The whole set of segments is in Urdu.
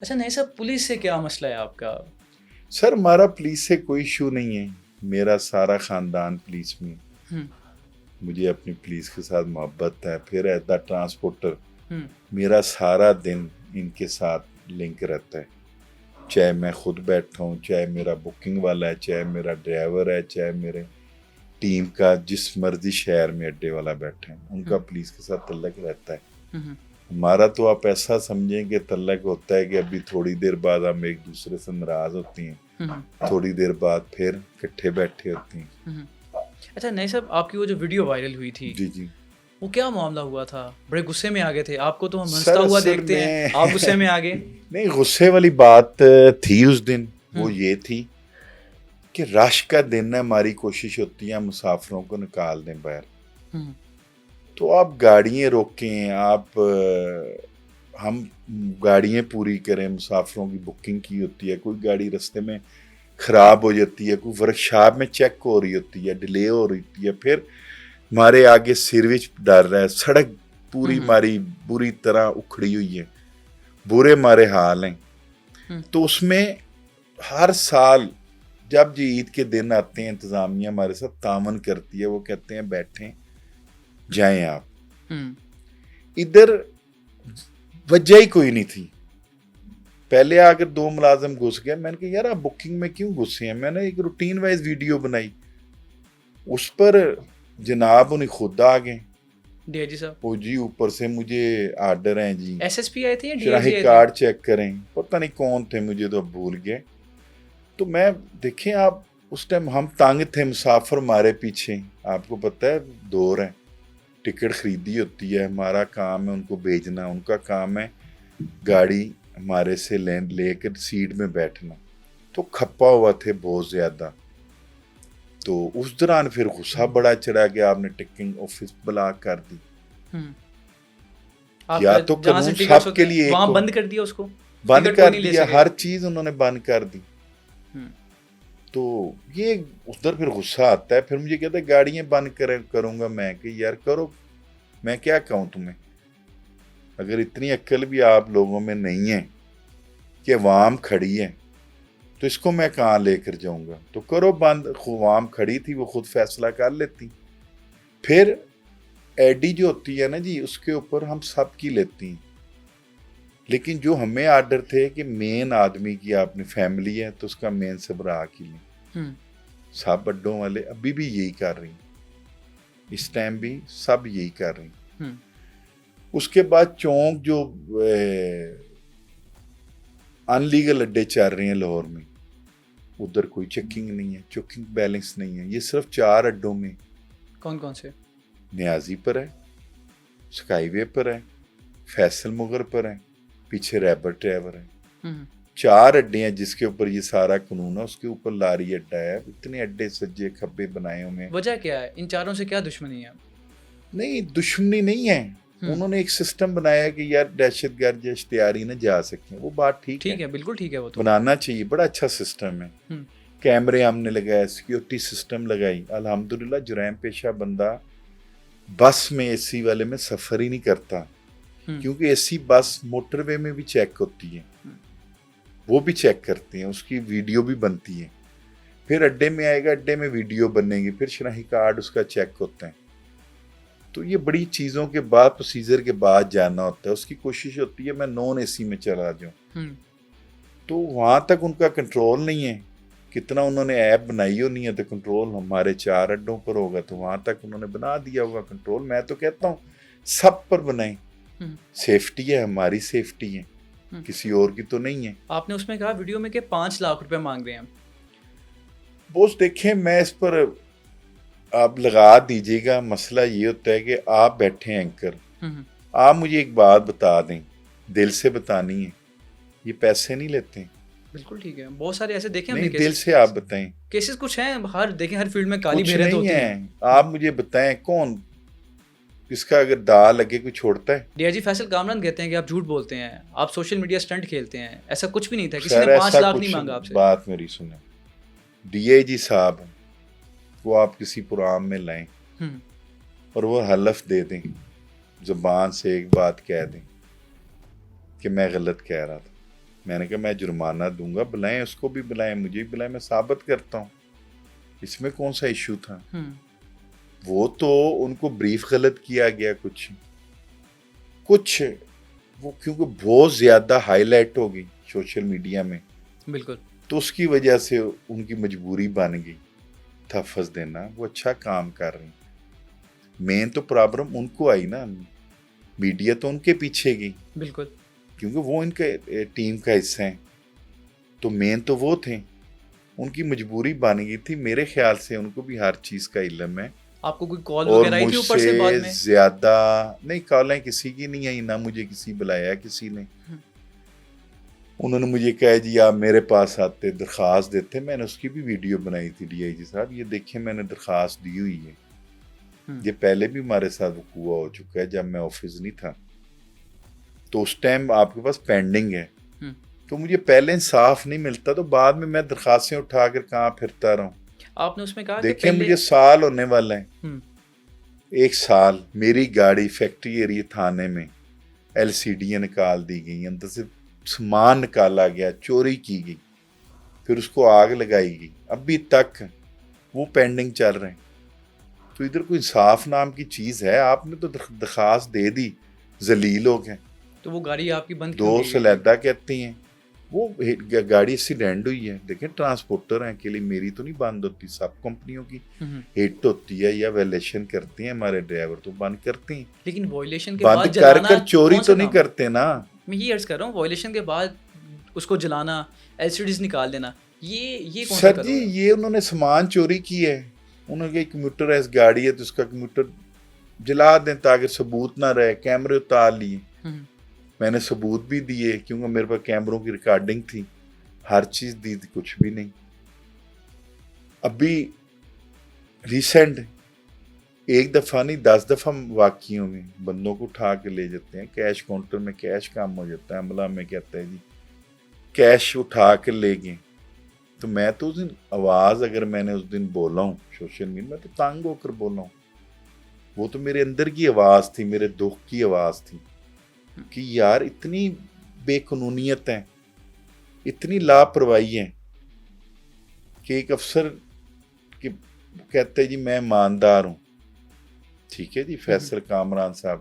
اچھا نہیں صاحب، پولیس سے کیا مسئلہ ہے آپ کا؟ سر ہمارا پولیس سے کوئی ایشو نہیں ہے، میرا سارا خاندان پولیس میں، ہم، مجھے اپنی پولیس کے ساتھ محبت ہے۔ پھر ایز اے ٹرانسپورٹر ہم، میرا سارا دن ان کے ساتھ لنک رہتا ہے، چاہے میں خود بیٹھا ہوں، چاہے میرا بکنگ والا ہے، چاہے میرا ڈرائیور ہے، چاہے میرے ٹیم کا جس مرضی شہر میں اڈے والا بیٹھے ہیں، ان کا پولیس کے ساتھ تعلق رہتا ہے۔ ہم، ہمارا تو آپ ایسا سمجھیں کہ تعلق ہوتا ہے کہ ابھی تھوڑی دیر بعد ہم ایک دوسرے سے ناراض ہوتی ہیں، ہم، تھوڑی دیر بعد پھر اکٹھے بیٹھے ہوتے ہیں۔ ہم۔ اچھا نہیں صاحب، آپ کی وہ جو ویڈیو وائرل ہوئی تھی، جی جی وہ کیا معاملہ ہوا تھا؟ بڑے غصے میں آ گئے تھے، آپ کو تو ہم ہنستا سر ہوا اصل دیکھتے ہیں، میں آپ غصے میں آ گئے۔ نہیں، غصے والی بات تھی اس دن، وہ یہ تھی کہ رش کا دن ہے، ہماری کوشش ہوتی ہے مسافروں کو نکال دیں باہر، ہم، تو آپ گاڑیاں روکیں، آپ ہم گاڑیاں پوری کریں، مسافروں کی بکنگ کی ہوتی ہے، کوئی گاڑی رستے میں خراب ہو جاتی ہے، کوئی ورکشاپ میں چیک ہو رہی ہوتی ہے، ڈیلے ہو رہی ہوتی ہے، پھر ہمارے آگے سروج ڈر رہا ہے، سڑک پوری ہماری بری طرح اکھڑی ہوئی ہے، برے ہمارے حال ہیں۔ تو اس میں ہر سال جب جی عید کے دن آتے ہیں، انتظامیہ ہمارے ساتھ تعاون کرتی ہے، وہ کہتے ہیں بیٹھیں جائیں آپ، ہم، ادھر وجہ ہی کوئی نہیں تھی۔ پہلے آ کر 2 ملازم گھس گئے، میں نے کہا یار آپ بکنگ میں کیوں گھسے ہیں؟ میں نے ایک روٹین وائز ویڈیو بنائی، اس پر جناب انہیں خود آ گئے، ڈی آئی جی صاحب، وہ جی اوپر سے مجھے آرڈر ہیں جی ایس ایس پی آئے تھے یا ڈی آئی شراہی جی آئے تھے؟ کارڈ چیک کریں، پتہ نہیں کون تھے، مجھے تو اب بھول گئے۔ تو میں دیکھیں آپ اس ٹائم ہم تانگ تھے، مسافر ہمارے پیچھے، آپ کو پتہ ہے دور ہے، ٹکٹ خریدی ہوتی ہے، ہمارا کام ہے ان کو بھیجنا، ان کا کام ہے گاڑی ہمارے سے لے کر سیٹ میں بیٹھنا، تو کھپا ہوا تھے بہت زیادہ۔ تو اس دوران پھر غصہ بڑا چڑھا کہ آپ نے ٹکٹنگ آفس بلاک کر دی، ہم۔ آپ یا تو جہاں سے قانون ٹکٹس سب ہوتے کے ہیں لیے وہاں ایک بند کر دیا اس کو، بند ٹکٹ کوئی کر نہیں لے دیا، سکے۔ ہر چیز انہوں نے بند کر دی۔ ہم، تو یہ ادھر پھر غصہ آتا ہے، پھر مجھے کہتا ہے گاڑیاں بند کروں گا میں، کہ یار کرو، میں کیا کہوں تمہیں؟ اگر اتنی عقل بھی آپ لوگوں میں نہیں ہے کہ عوام کھڑی ہے تو اس کو میں کہاں لے کر جاؤں گا؟ تو کرو بند، عوام کھڑی تھی، وہ خود فیصلہ کر لیتی۔ پھر ایڈی جو ہوتی ہے نا جی، اس کے اوپر ہم سب کی لیتی ہیں، لیکن جو ہمیں آرڈر تھے کہ مین آدمی کی آپ نے فیملی ہے تو اس کا مین سبراہ کی لیں، ہم، سب اڈوں والے ابھی بھی یہی کر رہی ہیں، اس ٹائم بھی سب یہی کر رہی ہیں۔ ہم، اس کے بعد چونک جو ان لیگل اڈے چل رہے ہیں لاہور میں، ادھر کوئی چیکنگ نہیں ہے، چیکنگ بیلنس نہیں ہے، یہ صرف 4 اڈوں میں، کون کون سے؟ نیازی پر ہے، سکائی وے پر ہے، فیصل مغر پر ہے، پیچھے ریبر ٹریور ہے، ہم، 4 اڈے ہیں جس کے اوپر یہ سارا قانون ہے۔ اس کے اوپر لاری اڈا ہے، اتنے اڈے سجے کھبے بنائے ہوئے۔ وجہ کیا ہے؟ ان چاروں سے کیا دشمنی ہے؟ نہیں دشمنی نہیں ہے، انہوں نے ایک سسٹم بنایا کہ یار دہشت گرد یا اشتہاری نہ جا سکیں، وہ بات ٹھیک ہے، بالکل ٹھیک ہے، وہ تو بنانا چاہیے، بڑا اچھا سسٹم ہے، ہم، کیمرے ہم نے لگائے، سیکیورٹی سسٹم لگائی، الحمدللہ جرائم پیشہ بندہ بس میں اے سی والے میں سفر ہی نہیں کرتا، ہم، کیونکہ اے سی بس موٹر وے میں بھی چیک ہوتی ہے، وہ بھی چیک کرتے ہیں، اس کی ویڈیو بھی بنتی ہے، پھر اڈے میں آئے گا، اڈے میں ویڈیو بنے گی، پھر شناختی کارڈ اس کا چیک ہوتا ہے۔ تو یہ بڑی چیزوں کے بعد پروسیجر کے بعد جانا ہوتا ہے، اس کی کوشش ہوتی ہے میں نان اے سی میں چلا جاؤں، ہم، تو وہاں تک ان کا کنٹرول نہیں ہے، کتنا انہوں نے ایپ بنائی ہونی ہے تو کنٹرول ہمارے 4 اڈوں پر ہوگا، تو وہاں تک انہوں نے بنا دیا ہوگا کنٹرول۔ میں تو کہتا ہوں سب پر بنائیں، ہم، سیفٹی ہے، ہماری سیفٹی ہے، ہم۔ کسی اور کی تو نہیں ہے۔ آپ نے اس میں کہا ویڈیو میں کہ 5 لاکھ روپے مانگ رہے ہیں۔ بوس دیکھیں، میں اس پر آپ لگا دیجیے گا، مسئلہ یہ ہوتا ہے کہ آپ بیٹھے ہیں اینکر، ہم، آپ مجھے ایک بات بتا دیں، دل سے بتانی ہے، یہ پیسے نہیں لیتے؟ بالکل ٹھیک ہے، بہت سارے ایسے دیکھیں ہم نے نہیں، دل سے آپ بتائیں۔ کیسز کچھ ہیں، ہر دیکھیں ہر فیلڈ میں کالی کچھ بھیریں تو نہیں ہوتی ہے، ہیں۔ آپ مجھے بتائیں کون اس کا اگر داغ لگے کوئی چھوڑتا ہے؟ ڈی آئی جی فیصل کامران کہتے ہیں کہ آپ جھوٹ بولتے ہیں، آپ سوشل میڈیا سٹنٹ کھیلتے ہیں، ایسا کچھ بھی نہیں تھا، کسی خیر نے 5 ایسا لاکھ نہیں کچھ، مانگا آپ سے۔ بات میری سنیں، ڈی اے جی صاحب وہ آپ کسی پروگرام میں لائیں ہم، اور وہ حلف دے دیں، زبان سے ایک بات کہہ دیں کہ میں غلط کہہ رہا تھا، میں نے کہا میں جرمانہ دوں گا, بلائیں اس کو بھی بلائیں, مجھے بھی بلائیں, میں ثابت کرتا ہوں, اس میں کون سا ایشو تھا. وہ تو ان کو بریف غلط کیا گیا کچھ وہ کیونکہ بہت زیادہ ہائی لائٹ ہو گئی سوشل میڈیا میں, بالکل, تو اس کی وجہ سے ان کی مجبوری بن گئی تحفظ دینا. وہ اچھا کام کر رہے ہیں. مین تو پرابلم ان کو آئی نا, میڈیا تو ان کے پیچھے گئی, بالکل, کیونکہ وہ ان کے ٹیم کا حصہ ہیں, تو مین تو وہ تھے, ان کی مجبوری بن گئی تھی. میرے خیال سے ان کو بھی ہر چیز کا علم ہے. آپ کو کوئی کال اور وغیرہ آئی مجھ تھی اوپر سے بعد سے میں؟ زیادہ نہیں, کالیں کسی کی نہیں آئی, نہ مجھے کسی بلایا کسی نے. انہوں نے مجھے کہا جی آپ میرے پاس آتے درخواست دیتے. میں نے اس کی بھی ویڈیو بنائی تھی, ڈی آئی جی صاحب یہ دیکھیں میں نے درخواست دی ہوئی ہے. یہ پہلے بھی ہمارے ساتھ وقوع ہو چکا ہے جب میں آفس نہیں تھا, تو اس ٹائم آپ کے پاس پینڈنگ ہے, تو مجھے پہلے انصاف نہیں ملتا, تو بعد میں درخواستیں اٹھا کر کہاں پھرتا رہا ہوں. آپ نے اس میں کہا دیکھیں مجھے سال ہونے والا ہے, 1 سال. میری گاڑی فیکٹری ایریا تھانے میں ایل سی ڈیاں نکال دی گئی, اندر سے سامان نکالا گیا, چوری کی گئی, پھر اس کو آگ لگائی گئی, ابھی تک وہ پینڈنگ چل رہے ہیں. تو ادھر کوئی انصاف نام کی چیز ہے؟ آپ نے تو درخواست دے دی, ذلیل ہو گئے. تو وہ گاڑی آپ کی بند کیوں 2 کی گئی؟ سلیدہ کہتی ہیں وہ گاڑی ایکسیڈنٹ ہوئی ہے. دیکھیں ٹرانسپورٹر ہیں کے لیے میری تو نہیں بند ہوتی, سب کمپنیوں کی ہٹ ہوتی ہے یا وائلیشن کرتے ہیں ہمارے ڈرائیور, تو بند کرتے ہیں. لیکن وائلیشن کے بند بعد کر جلانا کر چوری تو نہیں کرتے نا. میں یہ عرض کر رہا ہوں, وائلیشن کے بعد اس کو جلانا, ایل سی ڈیز نکال دینا, یہ کون سا سر جی یہ انہوں نے سامان چوری کی ہے. انہوں نے کمپیوٹر ہے, گاڑی ہے تو اس کا کمپیوٹر جلا دیں تاکہ ثبوت نہ رہے. کیمرے اتار لیے, میں نے ثبوت بھی دیے کیونکہ میرے پاس کیمروں کی ریکارڈنگ تھی, ہر چیز دی تھی, کچھ بھی نہیں. ابھی ریسنٹ 1 دفعہ نہیں 10 دفعہ واقعوں میں بندوں کو اٹھا کے لے جاتے ہیں. کیش کاؤنٹر میں کیش کام ہو جاتا ہے, عملہ میں کہتا ہے جی کیش اٹھا کے لے گئے. تو میں تو اس دن آواز اگر میں نے اس دن بولا ہوں سوشل میڈیا میں تو تنگ ہو کر بولا ہوں. وہ تو میرے اندر کی آواز تھی, میرے دکھ کی آواز تھی کہ یار اتنی بے قانونیت ہے, اتنی لاپرواہی ہے کہ ایک افسر کہتے جی میں ایماندار ہوں. ٹھیک ہے جی فیصل کامران صاحب,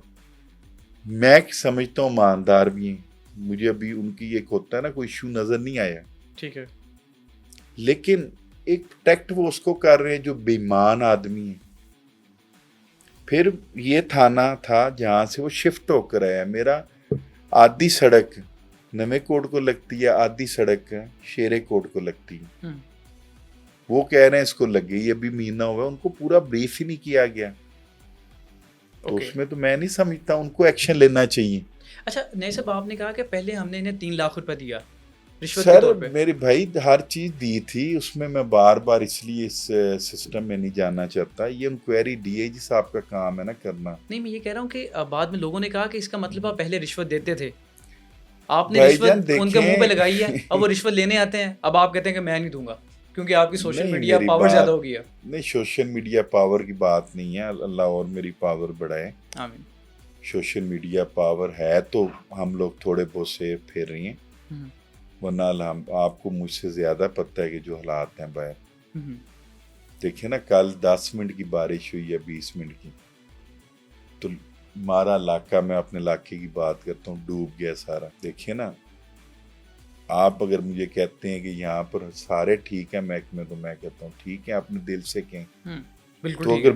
میں سمجھتا ہوں ایماندار بھی ہیں. مجھے ابھی ان کی ایک ہوتا ہے نا کوئی ایشو نظر نہیں آیا, ٹھیک ہے, لیکن ایک پروٹیکٹ وہ اس کو کر رہے ہیں جو بے ایمان آدمی ہے. پھر یہ تھانہ تھا جہاں سے وہ شفٹ ہو کر آیا. میرا آدھی سڑک نوے کوٹ کو لگتی ہے, آدھی سڑک شیرے کوٹ کو لگتی ہے. وہ کہہ رہے ہیں اس کو لگے, یہ ابھی مہینہ ہوا ہے, ان کو پورا بریف ہی نہیں کیا گیا. تو اس میں تو میں نہیں سمجھتا ان کو ایکشن لینا چاہیے. اچھا نئے صاحب, آپ نے کہا کہ پہلے ہم نے انہیں 3 لاکھ روپے دیا رشوت کے طور پہ. سر میرے بھائی ہر چیز دی تھی, اس میں بار بار اس لیے اس سسٹم میں نہیں جانا چاہتا. یہ انکوائری ڈی آئی جی صاحب کا کام ہے نا کرنا. نہیں میں یہ کہہ رہا ہوں کہ بعد میں لوگوں نے کہا کہ اس کا مطلب آپ پہلے رشوت دیتے تھے, آپ نے رشوت ان کے منہ پہ لگائی ہے, اب وہ رشوت لینے آتے ہیں, اب آپ کہتے ہیں کہ میں نہیں دوں گا کیونکہ آپ کی سوشل میڈیا پاور زیادہ ہو گیا. نہیں سوشل میڈیا پاور کی بات نہیں ہے, اللہ اور میری پاور بڑھائے. آمین. سوشل میڈیا پاور ہے تو ہم لوگ تھوڑے بہت سیف پھیر رہی ہیں, ورنہ آپ کو مجھ سے زیادہ پتہ ہے کہ جو حالات ہیں باہر. دیکھیں نا کل 10 منٹ کی بارش ہوئی ہے, 20 منٹ کی, تو ہمارا علاقہ, میں اپنے علاقے کی بات کرتا ہوں, ڈوب گیا سارا. دیکھیں نا آپ اگر مجھے کہتے ہیں کہ یہاں پر سارے ٹھیک ہیں محکمے, تو میں کہتا ہوں ٹھیک ہے, اپنے دل سے کہیں. تو اگر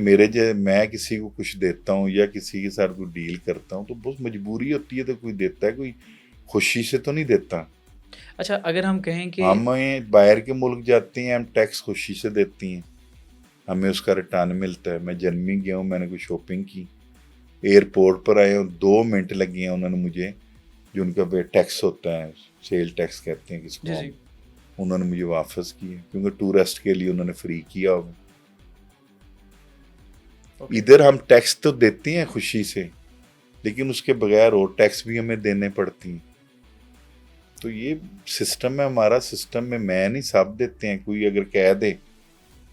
میں کسی کو کچھ دیتا ہوں یا کسی کے ساتھ کوئی ڈیل کرتا ہوں تو بہت مجبوری ہوتی ہے, تو کوئی دیتا ہے, کوئی خوشی سے تو نہیں دیتا. اچھا اگر ہم کہیں کہ ہمیں باہر کے ملک جاتے ہیں, ہم ٹیکس خوشی سے دیتی ہیں, ہمیں اس کا ریٹرن ملتا ہے. میں جرمنی گیا ہوں, میں نے کوئی شاپنگ کی, ایئرپورٹ پر آئے ہوں, 2 منٹ لگے ہیں انہوں نے مجھے, جو ان کا ٹیکس ہوتا ہے, سیل ٹیکس کہتے ہیں کس کو, انہوں نے مجھے واپس کیا کیونکہ ٹورسٹ کے لیے انہوں نے فری کیا ہوگا. ادھر ہم ٹیکس تو دیتے ہیں خوشی سے, لیکن اس کے بغیر اور ٹیکس بھی ہمیں دینے پڑتی ہیں. تو یہ سسٹم ہے ہمارا, سسٹم میں میں نہیں, سب دیتے ہیں. کوئی اگر کہہ دے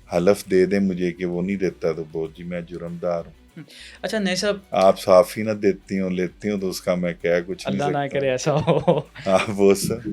حلف دے دے مجھے کہ وہ نہیں دیتا تو بہت جی میں جرمدار ہوں. اچھا نئے صاحب آپ صاف ہی نہ دیتی ہوں لیتی ہوں تو اس کا میں کیا کچھ اللہ نہ کرے ایسا ہو. آپ وہ سر